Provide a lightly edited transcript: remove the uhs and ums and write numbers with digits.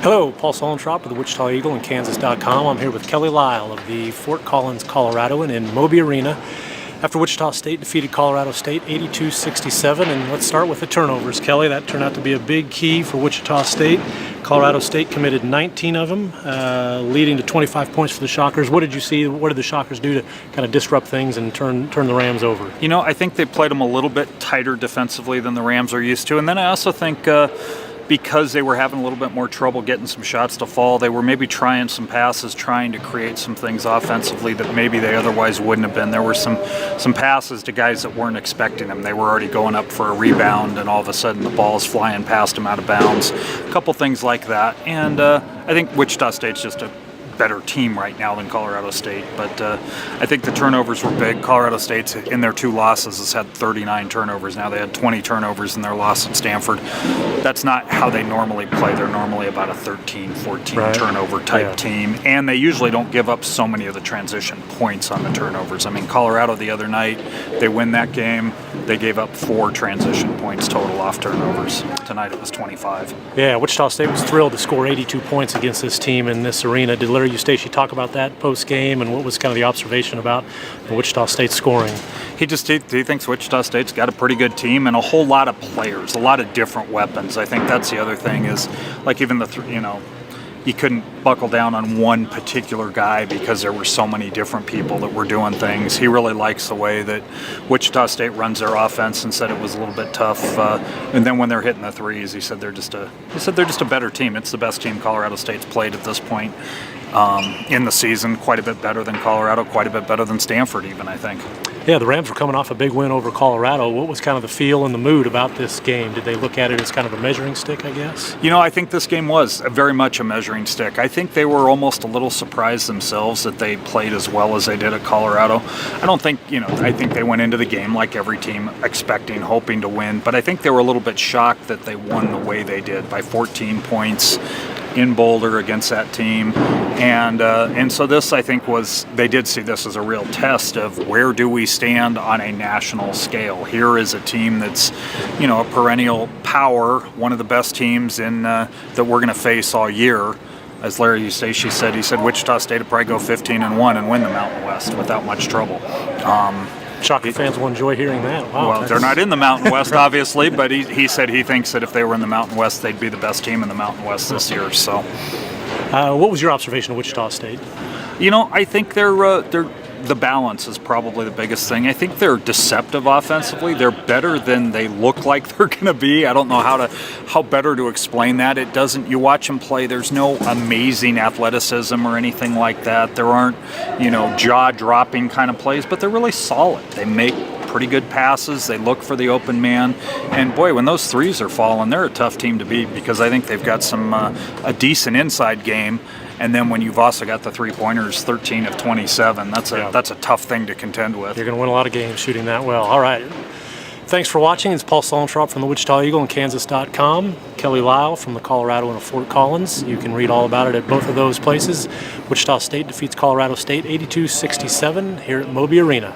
Hello, Paul Sullentrop with the Wichita Eagle and Kansas.com. I'm here with Kelly Lyell of the Fort Collins Coloradoan in Moby Arena after Wichita State defeated Colorado State 82-67. And let's start with the turnovers, Kelly. That turned out to be a big key for Wichita State. Colorado State committed 19 of them, leading to 25 points for the Shockers. What did you see? What did the Shockers do to kind of disrupt things and turn the Rams over? You know, I think they played them a little bit tighter defensively than the Rams are used to. And then I also think because they were having a little bit more trouble getting some shots to fall, they were maybe trying some passes, trying to create some things offensively that maybe they otherwise wouldn't have been. There were some passes to guys that weren't expecting them. They were already going up for a rebound, and all of a sudden the ball's flying past them out of bounds. A couple things like that. And I think Wichita State's just a better team right now than Colorado State, but I think the turnovers were big. Colorado State, in their two losses, has had 39 turnovers. Now they had 20 turnovers in their loss at Stanford. That's not how they normally play. They're normally about a 13, 14 turnover type team, and they usually don't give up so many of the transition points on the turnovers. I mean, Colorado the other night, they win that game, they gave up 4 transition points total off turnovers. Tonight it was 25. Yeah, Wichita State was thrilled to score 82 points against this team in this arena. Did Larry Eustace talk about that post-game, and what was kind of the observation about Wichita State scoring? He thinks Wichita State's got a pretty good team and a whole lot of players, a lot of different weapons. I think that's the other thing is, like, even you couldn't buckle down on one particular guy because there were so many different people that were doing things. He really likes the way that Wichita State runs their offense and said it was a little bit tough. And then when they're hitting the threes, he said they're just a better team. It's the best team Colorado State's played at this point in the season. Quite a bit better than Colorado, quite a bit better than Stanford even, I think. Yeah, the Rams were coming off a big win over Colorado. What was kind of the feel and the mood about this game? Did they look at it as kind of a measuring stick, I guess? You know, I think this game was very much a measuring stick. I think they were almost a little surprised themselves that they played as well as they did at Colorado. I don't think, I think they went into the game like every team, expecting, hoping to win. But I think they were a little bit shocked that they won the way they did, by 14 points in Boulder against that team. And so this, I think, they did see this as a real test of where do we stand on a national scale. Here is a team that's, a perennial power, one of the best teams that we're going to face all year. As Larry Eustace said, Wichita State would probably go 15-1 and win the Mountain West without much trouble. Shocker fans will enjoy hearing that. Wow, well, they're not in the Mountain West, obviously, but he said he thinks that if they were in the Mountain West, they'd be the best team in the Mountain West this year. So, what was your observation of Wichita State? I think the balance is probably the biggest thing. I think they're deceptive offensively. They're better than they look like they're going to be. I don't know how better to explain that. You watch them play, there's no amazing athleticism or anything like that. There aren't, jaw-dropping kind of plays, but they're really solid. They make pretty good passes. They look for the open man. And boy, when those threes are falling, they're a tough team to beat because I think they've got a decent inside game. And then when you've also got the three-pointers, 13 of 27, that's a tough thing to contend with. You're going to win a lot of games shooting that well. All right. Thanks for watching. It's Paul Sullentrop from the Wichita Eagle and Kansas.com. Kelly Lyell from the Coloradoan of Fort Collins. You can read all about it at both of those places. Wichita State defeats Colorado State 82-67 here at Moby Arena.